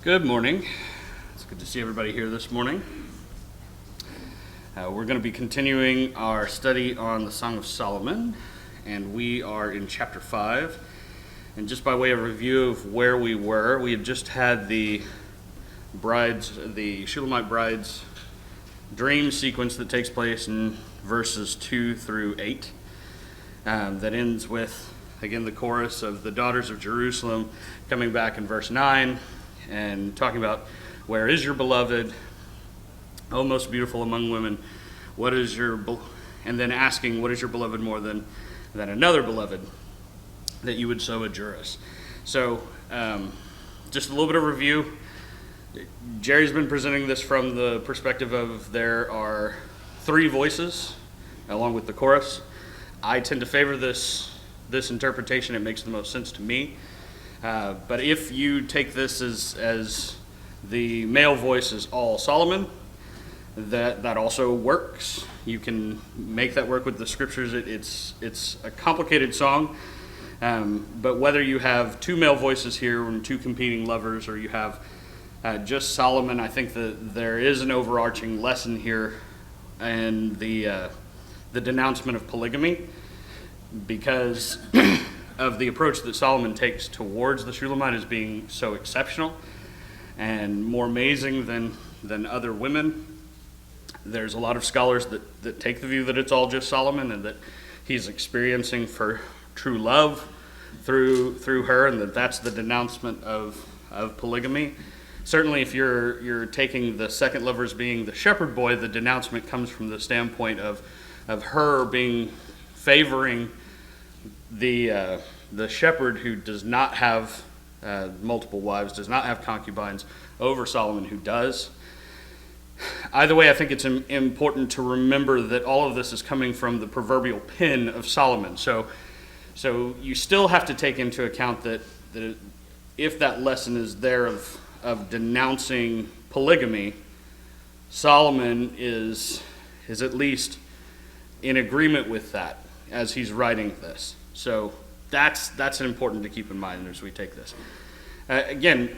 Good morning. It's good to see everybody here this morning. We're going to be continuing our study on the Song of Solomon, and we are in chapter 5. And just by way of review of where we were, we had just had the Shulamite bride's dream sequence that takes place in verses 2 through 8. That ends with, again, the chorus of the daughters of Jerusalem coming back in verse 9 and talking about, where is your beloved, O most beautiful among women, and then asking, what is your beloved more than another beloved, that you would so adjure us. So, just a little bit of review. Jerry's been presenting this from the perspective of there are three voices, along with the chorus. I tend to favor this interpretation. It makes the most sense to me. But if you take this as the male voice is all Solomon, that also works. You can make that work with the scriptures. It's a complicated song, but whether you have two male voices here and two competing lovers, or you have just Solomon, I think that there is an overarching lesson here, and the denouncement of polygamy, because of the approach that Solomon takes towards the Shulamite as being so exceptional and more amazing than other women. There's a lot of scholars that take the view that it's all just Solomon and that he's experiencing for true love through her, and that's the denouncement of polygamy. Certainly if you're taking the second lover as being the shepherd boy, the denouncement comes from the standpoint of her favoring the shepherd who does not have multiple wives, does not have concubines, over Solomon who does. Either way, I think it's important to remember that all of this is coming from the proverbial pen of Solomon. So you still have to take into account that if that lesson is there of denouncing polygamy, Solomon is at least in agreement with that as he's writing this. So that's important to keep in mind as we take this. Again,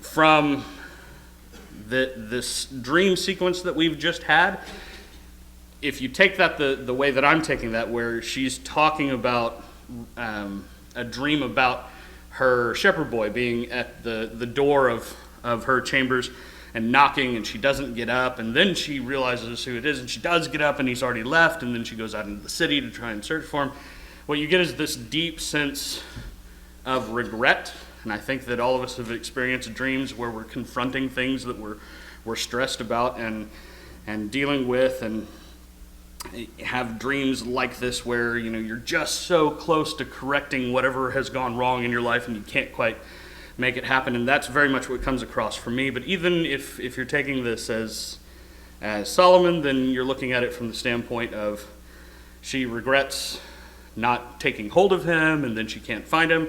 from this dream sequence that we've just had, if you take that the way that I'm taking that, where she's talking about a dream about her shepherd boy being at the door of her chambers and knocking, and she doesn't get up, and then she realizes who it is, and she does get up, and he's already left, and then she goes out into the city to try and search for him. What you get is this deep sense of regret, and I think that all of us have experienced dreams where we're confronting things that we're stressed about and dealing with, and have dreams like this where you're just so close to correcting whatever has gone wrong in your life, and you can't quite make it happen. And that's very much what comes across for me. But even if you're taking this as Solomon, then you're looking at it from the standpoint of she regrets not taking hold of him, and then she can't find him.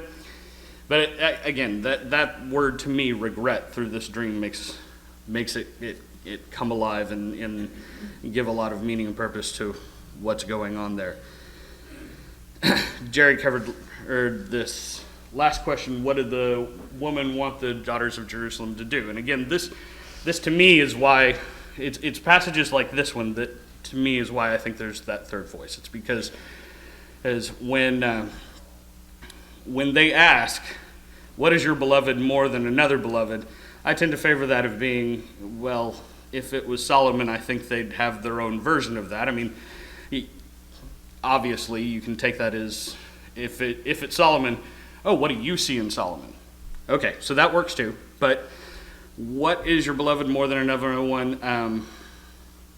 But again, that word to me, regret, through this dream makes it come alive and give a lot of meaning and purpose to what's going on there. Jerry covered this last question: what did the woman want the daughters of Jerusalem to do? And again, this to me is why it's passages like this one that to me is why I think there's that third voice. It's because as when they ask, what is your beloved more than another beloved, I tend to favor that of being, well, if it was Solomon, I think they'd have their own version of that. I mean, obviously you can take that as, if it's Solomon, oh, what do you see in Solomon? Okay, so that works too. But what is your beloved more than another one?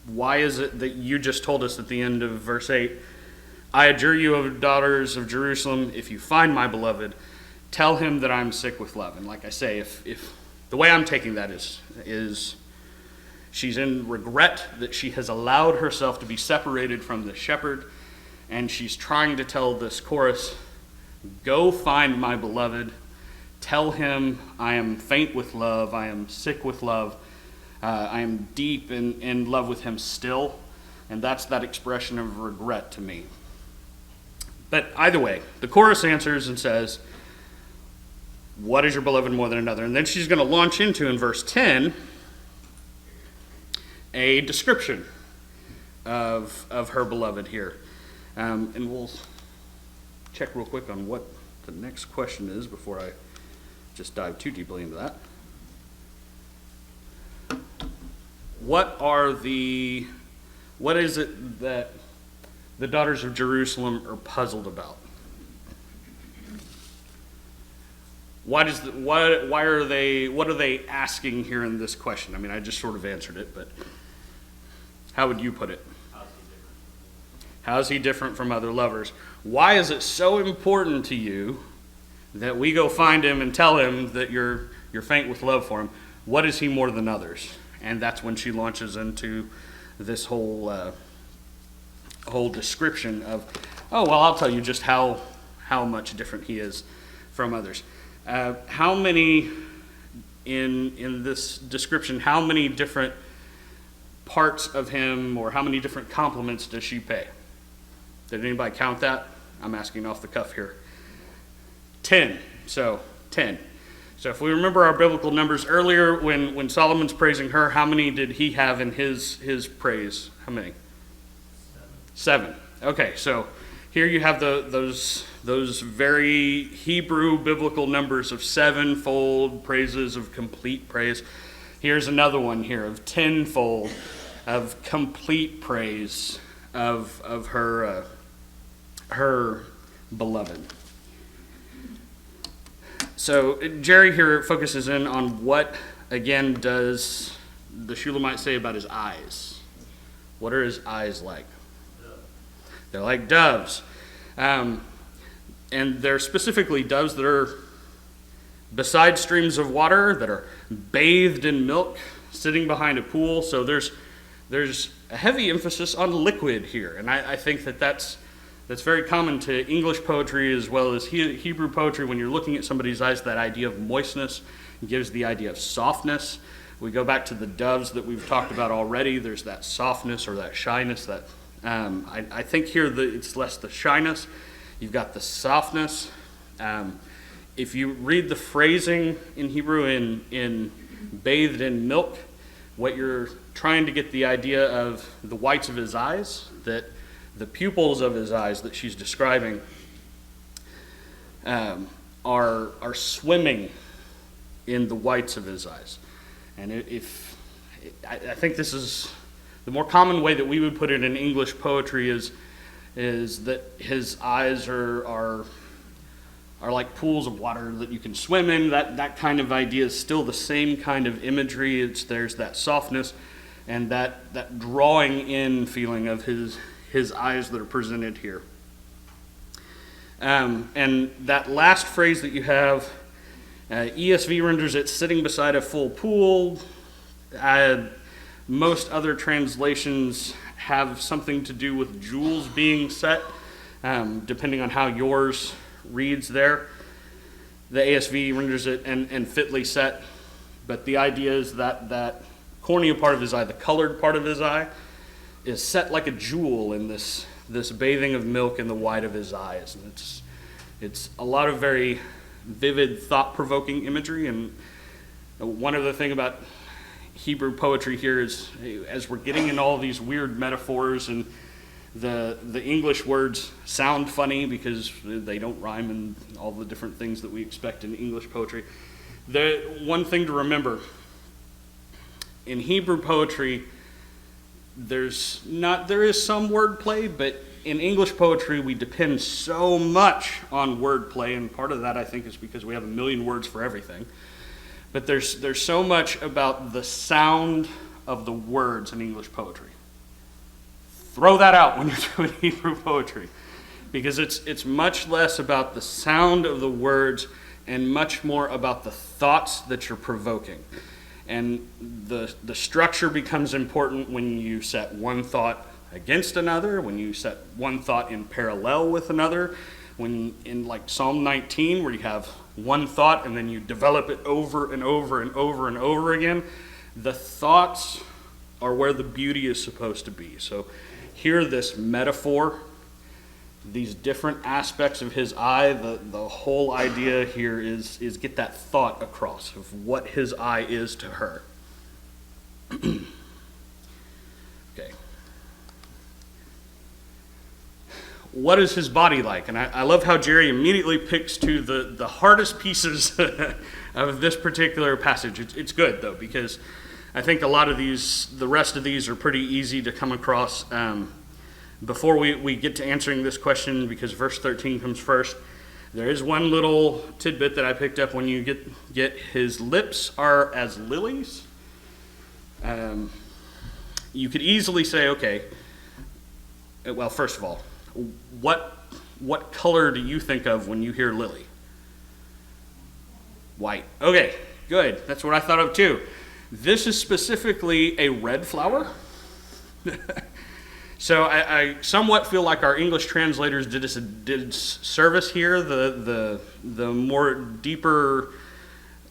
Why is it that you just told us at the end of verse 8, I adjure you, O daughters of Jerusalem, if you find my beloved, tell him that I'm sick with love. And like I say, if the way I'm taking that is she's in regret that she has allowed herself to be separated from the shepherd, and she's trying to tell this chorus, go find my beloved, tell him I am faint with love, I am sick with love, I am deep in love with him still. And that's that expression of regret to me. But either way, the chorus answers and says, what is your beloved more than another? And then she's going to launch into, in verse 10, a description of her beloved here. And we'll check real quick on what the next question is before I just dive too deeply into that. What is it that the daughters of Jerusalem are puzzled about? What are they asking here in this question? I mean, I just sort of answered it, but how would you put it? How is he different from other lovers? Why is it so important to you that we go find him and tell him that you're faint with love for him? What is he more than others? And that's when she launches into this whole description of, oh, well, I'll tell you just how much different he is from others. How many, in this description, how many different parts of him or how many different compliments does she pay? Did anybody count that? I'm asking off the cuff here. 10. So 10. So if we remember our biblical numbers earlier, when Solomon's praising her, how many did he have in his praise? How many? 7. Okay, so here you have those very Hebrew biblical numbers of 7-fold praises of complete praise. Here's another one here of 10-fold of complete praise of her beloved. So Jerry here focuses in on what, again, does the Shulamite say about his eyes? What are his eyes like? They're like doves. And they're specifically doves that are beside streams of water, that are bathed in milk, sitting behind a pool. So there's a heavy emphasis on liquid here. And I think that's very common to English poetry as well as Hebrew poetry. When you're looking at somebody's eyes, that idea of moistness gives the idea of softness. We go back to the doves that we've talked about already. There's that softness or that shyness. That I think here it's less the shyness. You've got the softness. If you read the phrasing in Hebrew in bathed in milk, what you're trying to get the idea of the whites of his eyes, that the pupils of his eyes that she's describing are swimming in the whites of his eyes. And I think this is the more common way that we would put it in English poetry is that his eyes are like pools of water that you can swim in. That kind of idea is still the same kind of imagery. There's that softness and that drawing in feeling of his eyes that are presented here. And that last phrase that you have, ESV renders it sitting beside a full pool. Most other translations have something to do with jewels being set, depending on how yours reads there. The ASV renders it and fitly set, but the idea is that cornea part of his eye, the colored part of his eye, is set like a jewel in this bathing of milk in the white of his eyes. And it's a lot of very vivid, thought-provoking imagery. And one other thing about Hebrew poetry here is, as we're getting in all these weird metaphors and the English words sound funny because they don't rhyme and all the different things that we expect in English poetry. The one thing to remember, in Hebrew poetry, there is some wordplay, but in English poetry we depend so much on wordplay, and part of that I think is because we have a million words for everything. But there's so much about the sound of the words in English poetry. Throw that out when you're doing Hebrew poetry, because it's much less about the sound of the words and much more about the thoughts that you're provoking. And the structure becomes important when you set one thought against another, when you set one thought in parallel with another, when in like Psalm 19 where you have one thought and then you develop it over and over and over and over again. The thoughts are where the beauty is supposed to be. So here this metaphor these different aspects of his eye. The whole idea here is get that thought across of what his eye is to her. Okay. What is his body like? And I love how Jerry immediately picks to the hardest pieces of this particular passage. It's good, though, because I think a lot of these, the rest of these are pretty easy to come across. Before we get to answering this question, because verse 13 comes first, there is one little tidbit that I picked up when you get his lips are as lilies. You could easily say, okay, well, first of all, what color do you think of when you hear lily? White. Okay, good. That's what I thought of too. This is specifically a red flower. So I somewhat feel like our English translators did service here. The more deeper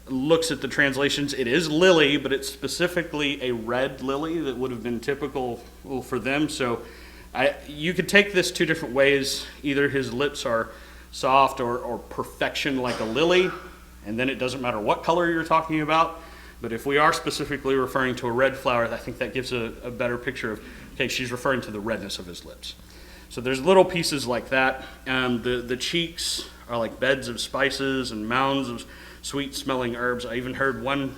looks at the translations, it is lily, but it's specifically a red lily that would have been typical for them. So you could take this two different ways. Either his lips are soft or perfection like a lily, and then it doesn't matter what color you're talking about. But if we are specifically referring to a red flower, I think that gives a better picture of, okay, she's referring to the redness of his lips. So there's little pieces like that. The cheeks are like beds of spices and mounds of sweet-smelling herbs. I even heard one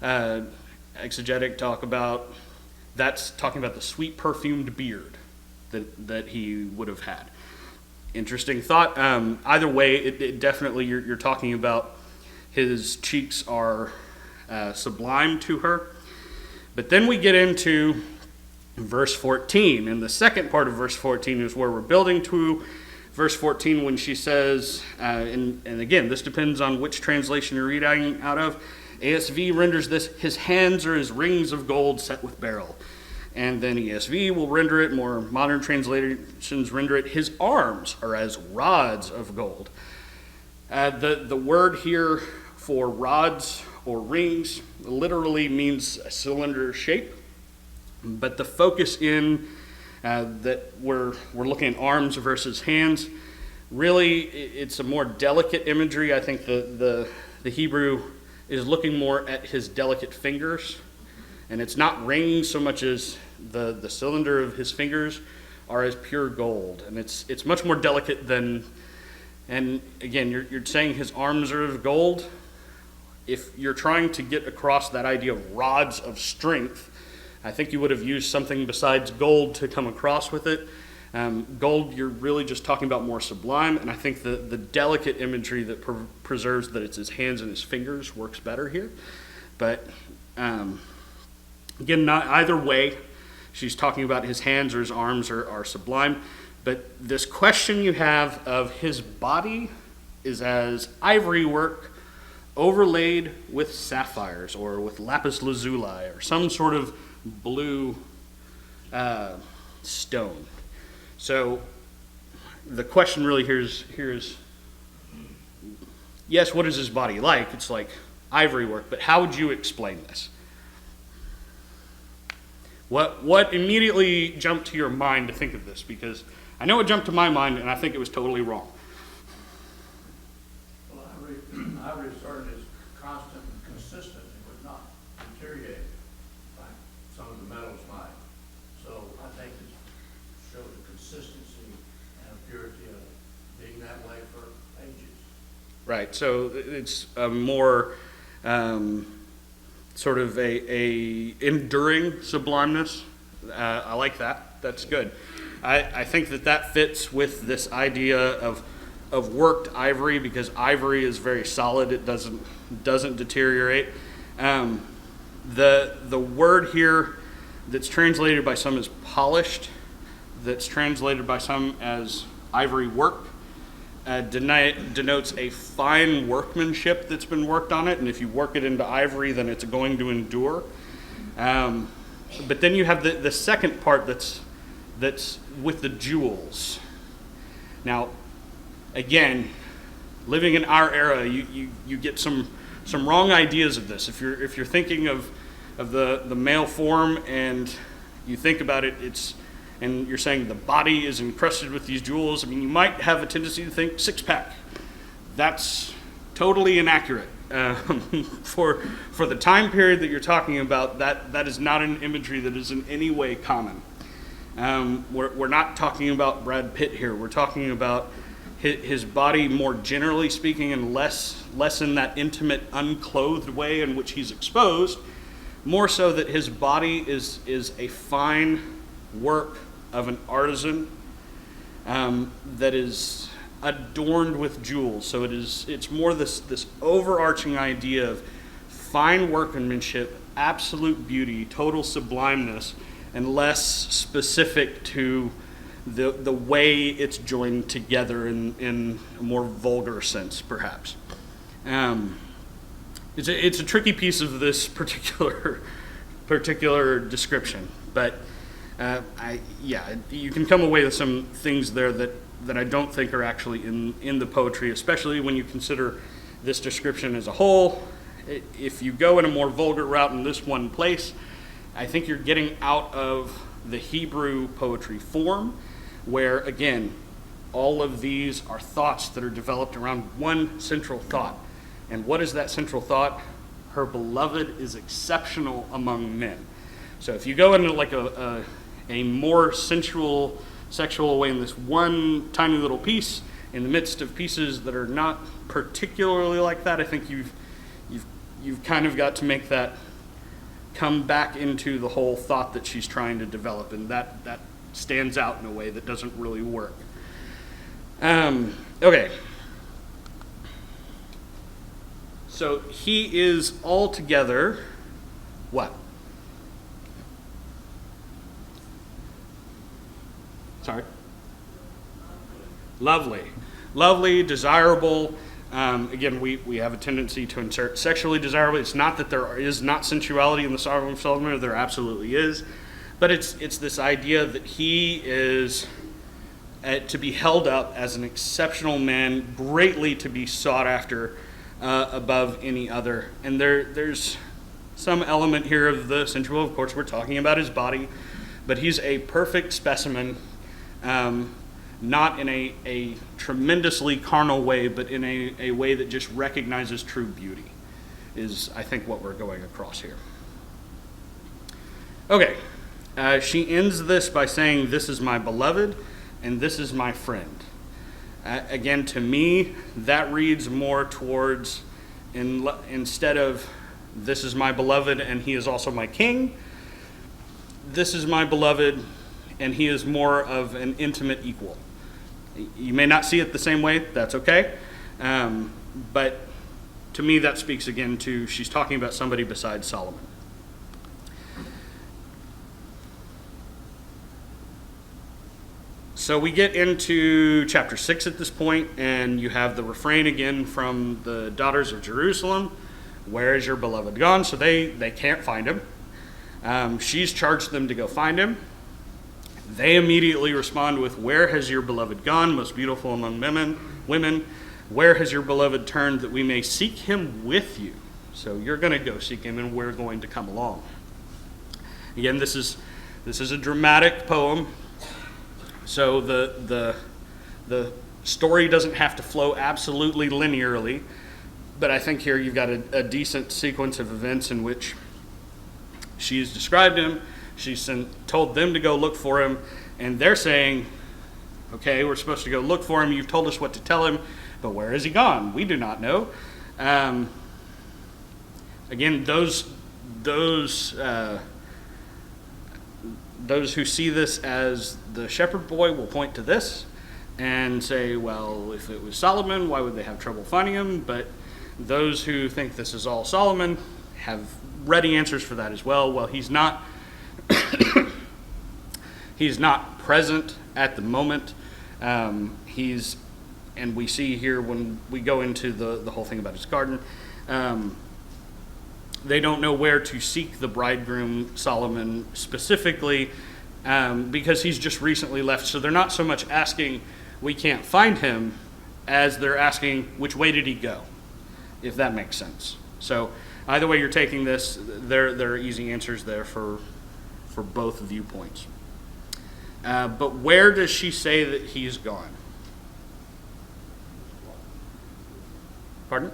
exegetic talk about, that's talking about the sweet perfumed beard that he would have had. Interesting thought. Either way, it definitely, you're talking about his cheeks are sublime to her. But then we get into verse 14, and the second part of verse 14 is where we're building to. Verse 14, when she says, and again, this depends on which translation you're reading out of. ASV renders this, his hands are as rings of gold set with beryl. And then ESV will render it, more modern translations render it, his arms are as rods of gold. The word here for rods or rings literally means a cylinder shape, but the focus in that we're looking at arms versus hands, really it's a more delicate imagery. I think the Hebrew is looking more at his delicate fingers, and it's not rings so much as the cylinder of his fingers are as pure gold, and it's much more delicate than. And again, you're saying his arms are of gold. If you're trying to get across that idea of rods of strength, I think you would have used something besides gold to come across with it. Gold, you're really just talking about more sublime, and I think the delicate imagery that preserves that it's his hands and his fingers works better here. But again, not either way, she's talking about his hands or his arms are sublime. But this question you have of his body is as ivory work overlaid with sapphires or with lapis lazuli or some sort of blue stone. So the question really here is, yes, what is his body like? It's like ivory work, but how would you explain this? What immediately jumped to your mind to think of this? Because I know it jumped to my mind, and I think it was totally wrong. Well, ivory started as constant and consistent. It would not deteriorate like some of the metals might. So I think it shows the consistency and purity of being that way for ages. Right. So it's a more sort of a enduring sublimeness. I like that. That's good. I think that fits with this idea of worked ivory, because ivory is very solid. It doesn't deteriorate. The word here that's translated by some as polished, that's translated by some as ivory work, denotes a fine workmanship that's been worked on it, and if you work it into ivory, then it's going to endure. But then you have the second part that's with the jewels. Now, again, living in our era, you get some wrong ideas of this. If you're thinking of the male form and you think about it, and you're saying the body is encrusted with these jewels, I mean, you might have a tendency to think six-pack. That's totally inaccurate. For the time period that you're talking about, that is not an imagery that is in any way common. We're not talking about Brad Pitt here. We're talking about his body more generally speaking, and less in that intimate, unclothed way in which he's exposed, more so that his body is a fine work of an artisan that is adorned with jewels. So it's more this overarching idea of fine workmanship, absolute beauty, total sublimeness, and less specific to the way it's joined together in a more vulgar sense, perhaps. It's a tricky piece of this particular description, but you can come away with some things there that I don't think are actually in the poetry, especially when you consider this description as a whole. If you go in a more vulgar route in this one place, I think you're getting out of the Hebrew poetry form, where, again, all of these are thoughts that are developed around one central thought. And what is that central thought? Her beloved is exceptional among men. So if you go into like a more sensual, sexual way in this one tiny little piece, in the midst of pieces that are not particularly like that, I think you've kind of got to make that come back into the whole thought that she's trying to develop, and that stands out in a way that doesn't really work. Okay. So he is altogether what? Sorry? Lovely, desirable. Again, we have a tendency to insert sexually desirable. It's not that there is not sensuality in the Song of Solomon, there absolutely is. But it's this idea that he is to be held up as an exceptional man, greatly to be sought after above any other. And there's some element here of the sensual. Of course, we're talking about his body, but he's a perfect specimen, not in a tremendously carnal way, but in a way that just recognizes true beauty, is, I think, what we're going across here. Okay. She ends this by saying, "This is my beloved, and this is my friend." Again, to me, that reads more towards, instead of, "This is my beloved, and he is also my king," "This is my beloved, and he is more of an intimate equal." You may not see it the same way, that's okay. But to me, that speaks again to, she's talking about somebody besides Solomon. So we get into chapter 6 at this point, and you have the refrain again from the daughters of Jerusalem. "Where is your beloved gone?" So they can't find him. She's charged them to go find him. They immediately respond with, "Where has your beloved gone, most beautiful among women? Where has your beloved turned, that we may seek him with you?" So you're going to go seek him, and we're going to come along. Again, this is a dramatic poem. So the story doesn't have to flow absolutely linearly, but I think here you've got a decent sequence of events in which she's described him, she's told them to go look for him, and they're saying, "Okay, we're supposed to go look for him, you've told us what to tell him, but where has he gone? We do not know." Again, those who see this as the shepherd boy will point to this and say, well, if it was Solomon, why would they have trouble finding him? But those who think this is all Solomon have ready answers for that as well. Well, he's not present at the moment. And we see here when we go into the whole thing about his garden, they don't know where to seek the bridegroom Solomon specifically, because he's just recently left. So they're not so much asking, "We can't find him," as they're asking, "Which way did he go?" If that makes sense. So either way you're taking this, there are easy answers there for both viewpoints. But where does she say that he's gone? Pardon?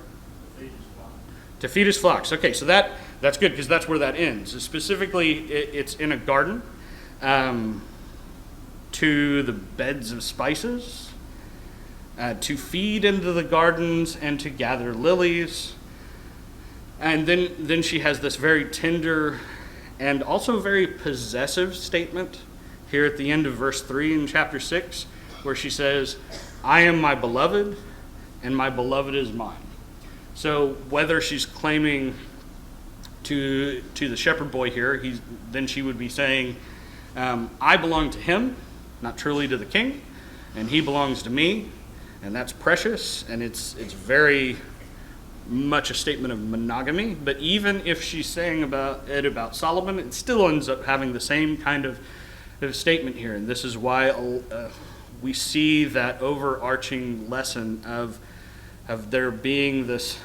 To feed his flocks. Okay, so that's good because that's where that ends. Specifically, it's in a garden, to the beds of spices, to feed into the gardens and to gather lilies. And then she has this very tender and also very possessive statement here at the end of verse 3 in chapter 6, where she says, I am my beloved, and my beloved is mine. So whether she's claiming to the shepherd boy here, then she would be saying, I belong to him, not truly to the king, and he belongs to me, and that's precious, and it's very much a statement of monogamy. But even if she's saying about Solomon, it still ends up having the same kind of statement here, and this is why we see that overarching lesson of there being this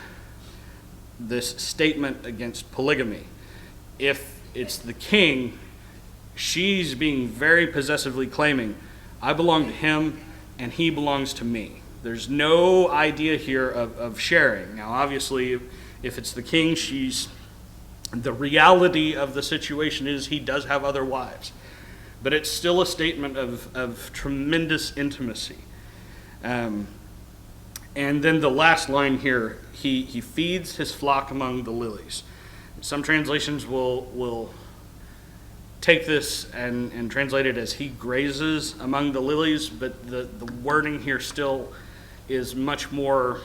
statement against polygamy. If it's the king, she's being very possessively claiming, I belong to him and he belongs to me. There's no idea here of sharing. Now, obviously, if it's the king, the reality of the situation is he does have other wives. But it's still a statement of tremendous intimacy. And then the last line here, he feeds his flock among the lilies. Some translations will take this and translate it as he grazes among the lilies, but the wording here still is much more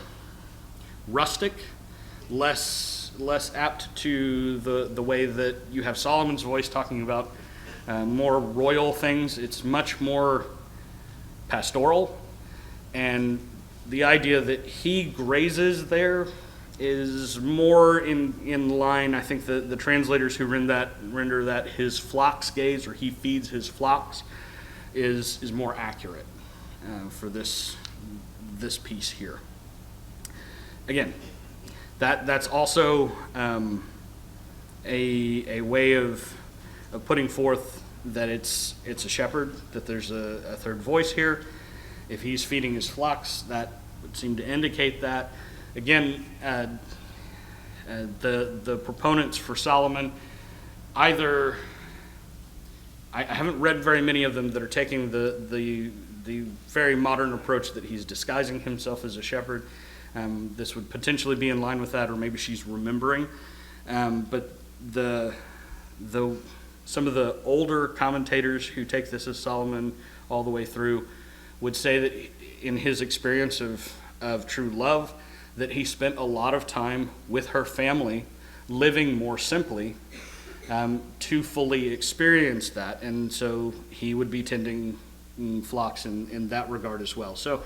rustic, less apt to the way that you have Solomon's voice talking about more royal things. It's much more pastoral, and the idea that he grazes there is more in line. I think the translators who render that his flocks gaze, or he feeds his flocks, is more accurate for this piece here. Again, that's also a way of putting forth that it's a shepherd, that there's a third voice here. If he's feeding his flocks, that would seem to indicate that. Again, the proponents for Solomon, either I haven't read very many of them that are taking the very modern approach that he's disguising himself as a shepherd. This would potentially be in line with that, or maybe she's remembering. But some of the older commentators who take this as Solomon all the way through would say that in his experience of true love, that he spent a lot of time with her family, living more simply, to fully experience that. And so he would be tending flocks in that regard as well. So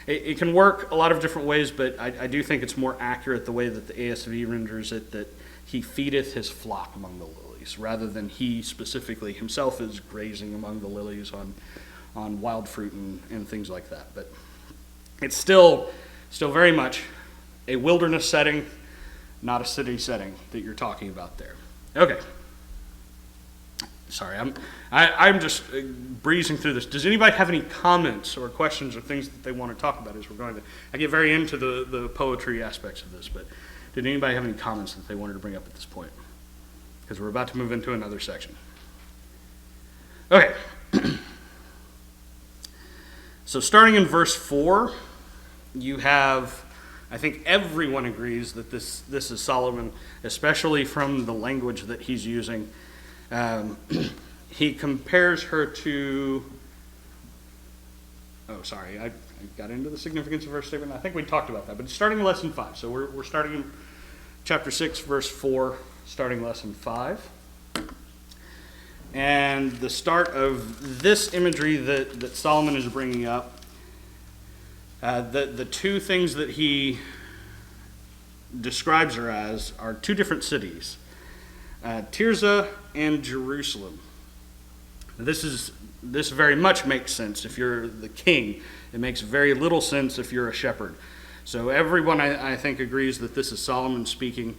it can work a lot of different ways, but I do think it's more accurate the way that the ASV renders it, that he feedeth his flock among the lilies, rather than he specifically himself is grazing among the lilies on wild fruit and things like that. But it's still very much a wilderness setting, not a city setting that you're talking about there. Okay. Sorry, I'm just breezing through this. Does anybody have any comments or questions or things that they want to talk about as we're going to? I get very into the poetry aspects of this, but did anybody have any comments that they wanted to bring up at this point? Because we're about to move into another section. Okay. So starting in verse 4, you have, I think everyone agrees that this is Solomon, especially from the language that he's using. He compares her to, I got into the significance of her statement. I think we talked about that, but starting in lesson 5. So we're starting in chapter 6, verse 4, starting lesson 5. And the start of this imagery that Solomon is bringing up, the two things that he describes her as are two different cities, Tirzah and Jerusalem. This very much makes sense if you're the king. It makes very little sense if you're a shepherd. So everyone, I think, agrees that this is Solomon speaking.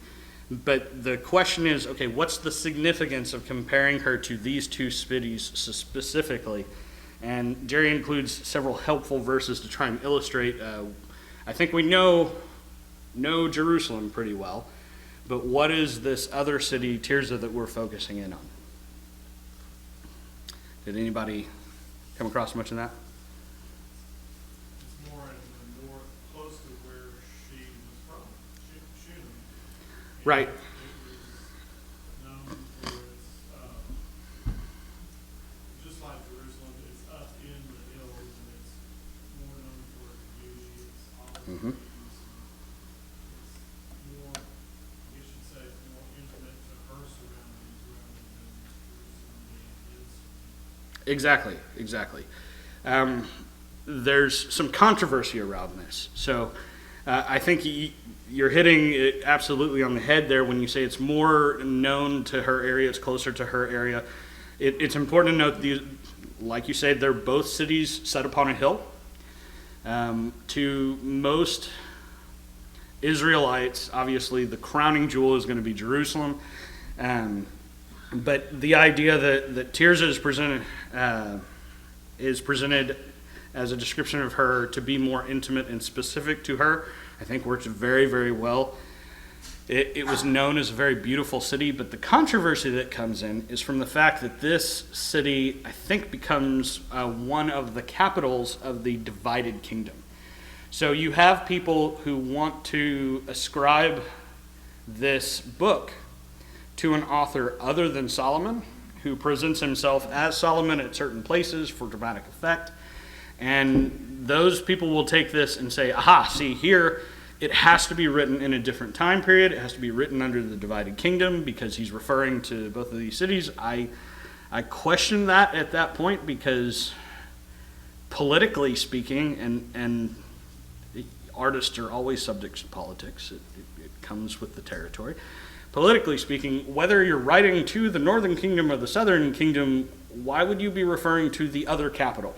But the question is, okay, what's the significance of comparing her to these two cities specifically? And Jerry includes several helpful verses to try and illustrate. I think we know Jerusalem pretty well, but what is this other city, Tirzah, that we're focusing in on? Did anybody come across much of that? It's more in the north, close to where she was from, Shunem. Right. It was known for its, just like Jerusalem, it's up in the hills, and it's more known for its beauty. It's olive Mhm. trees. It's more, you should say, it's more intimate to her surroundings rather than Jerusalem being his. Exactly. There's some controversy around this. So I think you're hitting it absolutely on the head there when you say it's more known to her area, it's closer to her area. It's important to note, like you said, they're both cities set upon a hill. To most Israelites, obviously, the crowning jewel is going to be Jerusalem. But the idea that Tirzah is presented as a description of her to be more intimate and specific to her, I think works very, very well. It was known as a very beautiful city, but the controversy that comes in is from the fact that this city, I think, becomes one of the capitals of the divided kingdom. So you have people who want to ascribe this book to an author other than Solomon, who presents himself as Solomon at certain places for dramatic effect. And those people will take this and say, aha, see here, it has to be written in a different time period. It has to be written under the divided kingdom because he's referring to both of these cities. I question that at that point because politically speaking, and artists are always subject to politics. It comes with the territory. Politically speaking, whether you're writing to the northern kingdom or the southern kingdom, why would you be referring to the other capital?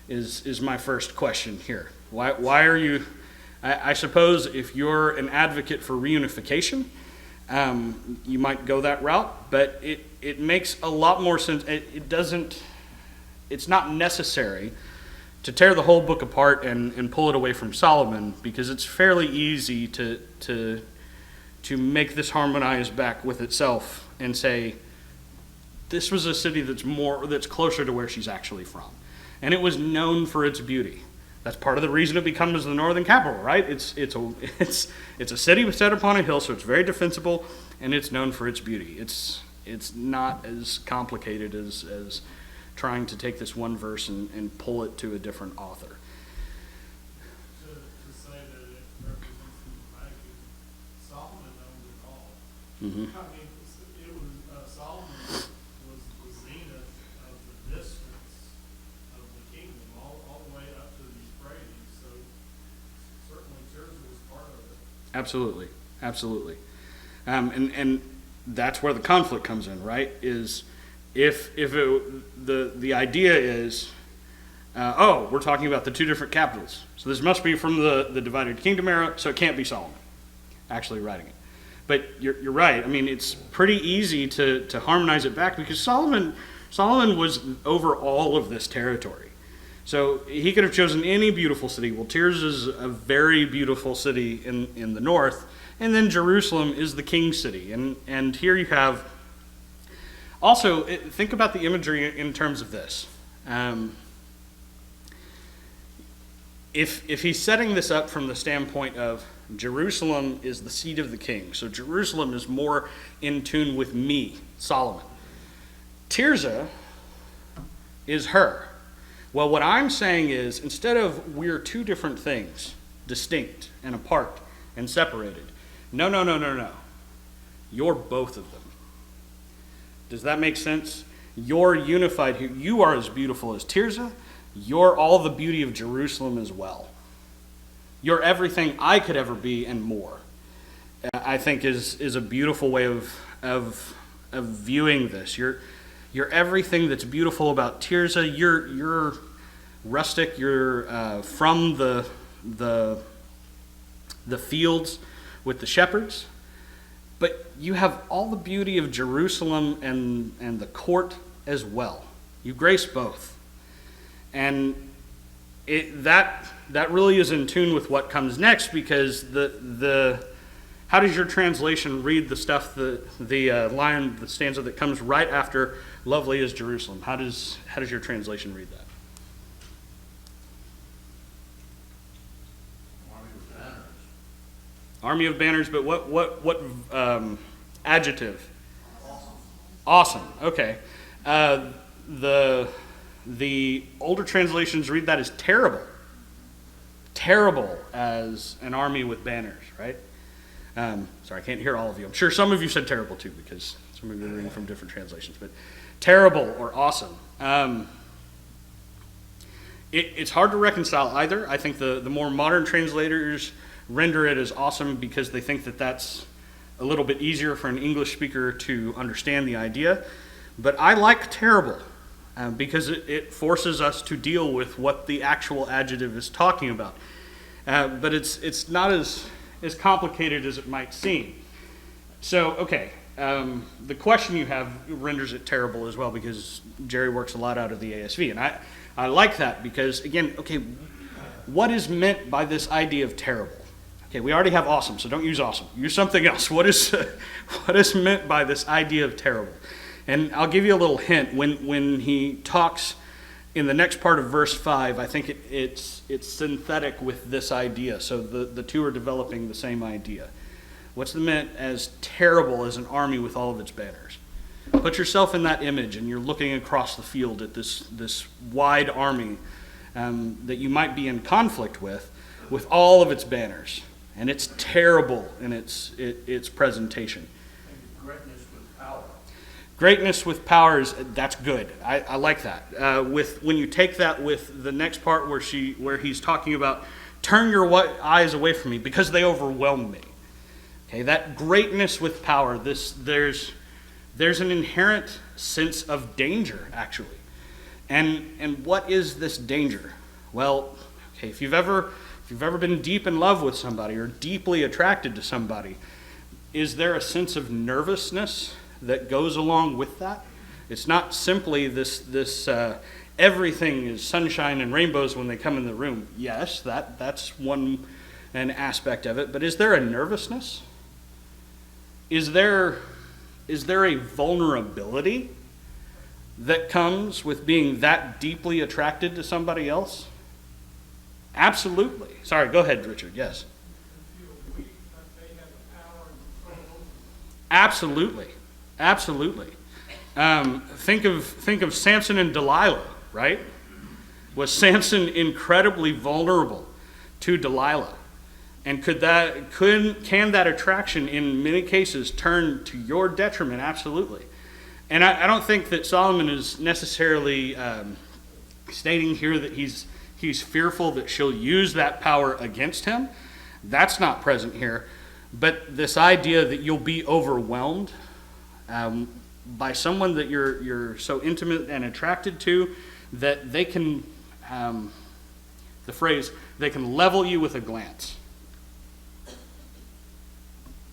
Is my first question here. Why are you? I suppose if you're an advocate for reunification, you might go that route, but it makes a lot more sense. It's not necessary to tear the whole book apart and pull it away from Solomon, because it's fairly easy to make this harmonize back with itself and say, this was a city that's closer to where she's actually from. And it was known for its beauty. That's part of the reason it becomes the northern capital, right? It's a city set upon a hill, so it's very defensible, and it's known for its beauty. It's not as complicated as trying to take this one verse and pull it to a different author. To say that it represents the vacuum, Solomon owned it all. Mm-hmm. I mean, it was Solomon was the zenith of the distance of the kingdom, all the way up to the Euphrates. So certainly Tirzah was part of it. Absolutely. And that's where the conflict comes in, right? Is if the idea is, we're talking about the two different capitals, so this must be from the divided kingdom era, so it can't be Solomon actually writing it. But you're right. I mean, it's pretty easy to harmonize it back because Solomon was over all of this territory. So he could have chosen any beautiful city. Well, Tirzah is a very beautiful city in the north, and then Jerusalem is the king city. And here you have, also, think about the imagery in terms of this. If he's setting this up from the standpoint of Jerusalem is the seat of the king, so Jerusalem is more in tune with me, Solomon. Tirzah is her. Well, what I'm saying is, instead of we're two different things, distinct and apart and separated, no. You're both of them. Does that make sense? You're unified here. You are as beautiful as Tirzah. You're all the beauty of Jerusalem as well. You're everything I could ever be and more. I think is a beautiful way of viewing this. You're everything that's beautiful about Tirzah. You're rustic. You're from the fields with the shepherds. But you have all the beauty of Jerusalem and the court as well. You grace both. And that really is in tune with what comes next, because how does your translation read the stuff, the stanza that comes right after "Lovely is Jerusalem"? How does your translation read that? Army with banners. Army of banners, but what adjective? Awesome. Okay. The older translations read that as terrible. Terrible as an army with banners, right? Sorry, I can't hear all of you. I'm sure some of you said terrible too, because some of you are reading from different translations. But terrible or awesome. It's hard to reconcile either. I think the more modern translators render it as awesome because they think that that's a little bit easier for an English speaker to understand the idea. But I like terrible because it forces us to deal with what the actual adjective is talking about. But it's not as complicated as it might seem. So, okay, the question you have renders it terrible as well, because Jerry works a lot out of the ASV. And I like that because, again, okay, what is meant by this idea of terrible? Okay, we already have awesome, so don't use awesome. Use something else. What is meant by this idea of terrible? And I'll give you a little hint. When he talks in the next part of verse 5, I think it's synthetic with this idea. So the two are developing the same idea. What's meant as terrible as an army with all of its banners? Put yourself in that image, and you're looking across the field at this wide army that you might be in conflict with all of its banners. And it's terrible in its presentation. And greatness with power. Greatness with power that's good. I like that. When you take that with the next part where he's talking about turn your eyes away from me because they overwhelm me. Okay, that greatness with power. There's an inherent sense of danger actually. And what is this danger? Well, okay, if you've ever been deep in love with somebody or deeply attracted to somebody, is there a sense of nervousness that goes along with that? It's not simply this everything is sunshine and rainbows when they come in the room. Yes, that's an aspect of it, but is there a nervousness? Is there a vulnerability that comes with being that deeply attracted to somebody else? Absolutely. Sorry, go ahead, Richard. Yes. Absolutely. Absolutely. Think of Samson and Delilah, right? Was Samson incredibly vulnerable to Delilah? And can that attraction in many cases turn to your detriment? Absolutely. And I don't think that Solomon is necessarily stating here that he's fearful that she'll use that power against him. That's not present here. But this idea that you'll be overwhelmed by someone that you're so intimate and attracted to that they can, the phrase, they can level you with a glance.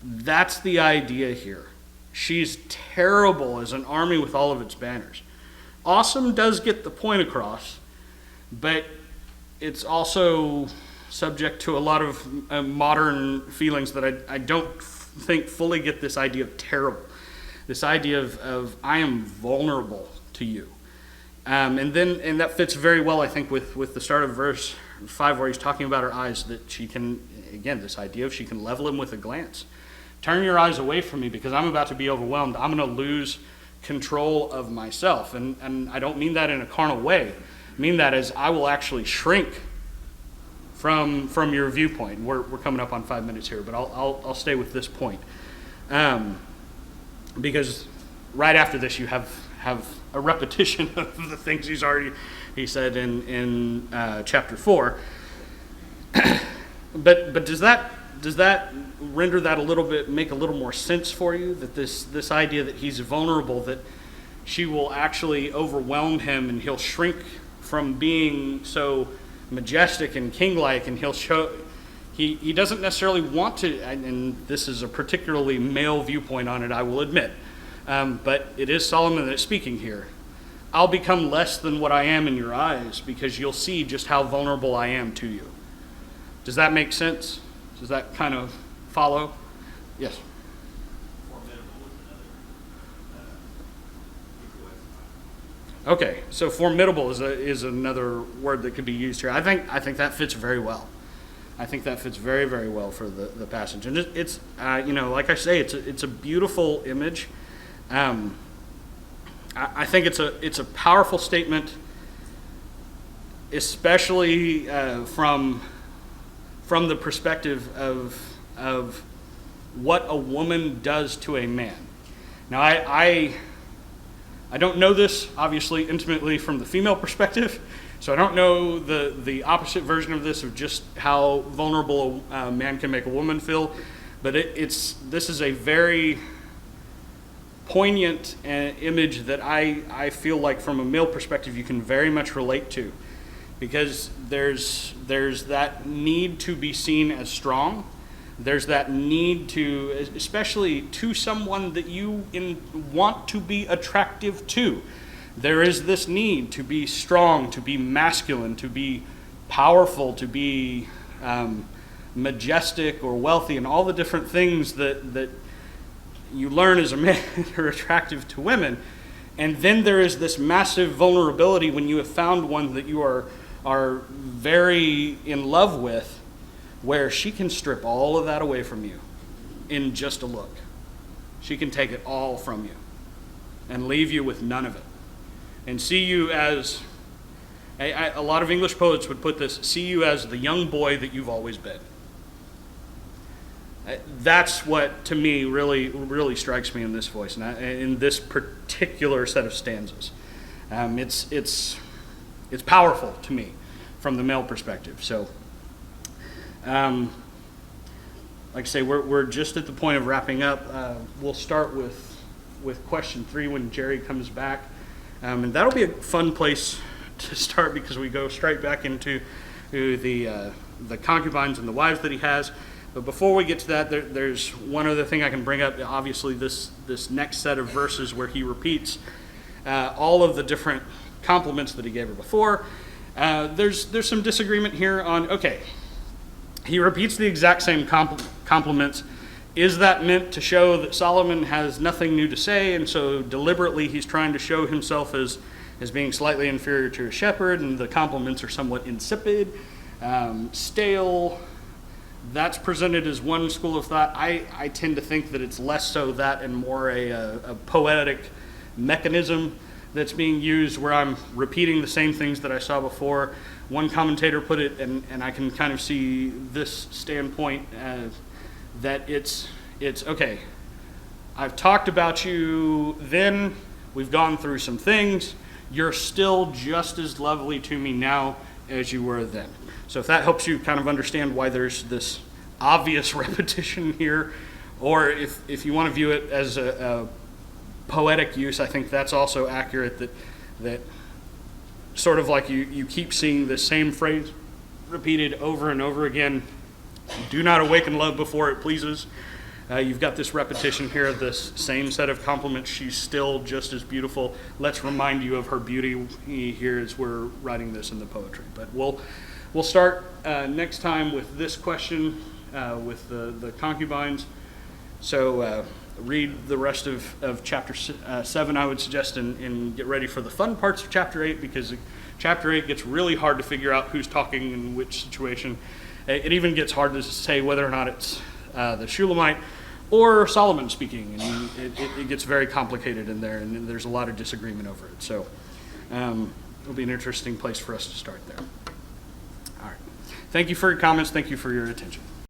That's the idea here. She's terrible as an army with all of its banners. Awesome does get the point across, but it's also subject to a lot of modern feelings that I don't think fully get this idea of terrible. This idea of I am vulnerable to you. And that fits very well, I think, with the start of verse 5 where he's talking about her eyes, that she can, again, this idea of she can level him with a glance. Turn your eyes away from me because I'm about to be overwhelmed. I'm going to lose control of myself. And I don't mean that in a carnal way. I mean that as I will actually shrink from your viewpoint. We're coming up on 5 minutes here, but I'll stay with this point. Because right after this you have a repetition of the things he said in chapter 4. But does that render that make a little more sense for you? That this idea that he's vulnerable, that she will actually overwhelm him and he'll shrink from being so majestic and king-like, and he'll show he doesn't necessarily want to, and this is a particularly male viewpoint on it, I will admit, but it is Solomon that's speaking here. I'll become less than what I am in your eyes because you'll see just how vulnerable I am to you. Does that make sense? Does that kind of follow? Yes. Okay, so formidable is another word that could be used here. I think that fits very well. I think that fits very, very well for the passage, and it's like I say, it's a beautiful image. I think it's a powerful statement, especially from the perspective of what a woman does to a man. Now, I don't know this, obviously, intimately from the female perspective, so I don't know the opposite version of this, of just how vulnerable a man can make a woman feel, but this is a very poignant image that I feel like from a male perspective you can very much relate to, because there's that need to be seen as strong. There's that need to, especially to someone that you want to be attractive to. There is this need to be strong, to be masculine, to be powerful, to be majestic or wealthy, and all the different things that you learn as a man are attractive to women. And then there is this massive vulnerability when you have found one that you are very in love with, where she can strip all of that away from you in just a look. She can take it all from you and leave you with none of it. And see you as, a lot of English poets would put this, see you as the young boy that you've always been. That's what, to me, really, really strikes me in this voice, and in this particular set of stanzas. It's powerful to me from the male perspective. So, like I say, we're just at the point of wrapping up. We'll start with question 3 when Jerry comes back, and that'll be a fun place to start because we go straight back into the concubines and the wives that he has. But before we get to that, there's one other thing I can bring up. Obviously, this next set of verses where he repeats all of the different compliments that he gave her before. There's some disagreement here on, okay, he repeats the exact same compliments. Is that meant to show that Solomon has nothing new to say, and so deliberately he's trying to show himself as being slightly inferior to a shepherd, and the compliments are somewhat insipid, stale? That's presented as one school of thought. I tend to think that it's less so that and more a poetic mechanism that's being used where I'm repeating the same things that I saw before. One commentator put it, and I can kind of see this standpoint, that it's okay, I've talked about you then, we've gone through some things, you're still just as lovely to me now as you were then. So if that helps you kind of understand why there's this obvious repetition here, or if you want to view it as a poetic use, I think that's also accurate, that sort of like you keep seeing the same phrase repeated over and over again. Do not awaken love before it pleases. You've got this repetition here of this same set of compliments. She's still just as beautiful. Let's remind you of her beauty here as we're writing this in the poetry. But we'll start next time with this question, with the concubines. So read the rest of chapter 7, I would suggest, and get ready for the fun parts of chapter 8, because chapter 8 gets really hard to figure out who's talking in which situation. It even gets hard to say whether or not it's the Shulamite or Solomon speaking, and it gets very complicated in there, and there's a lot of disagreement over it. So it'll be an interesting place for us to start there. All right. Thank you for your comments. Thank you for your attention.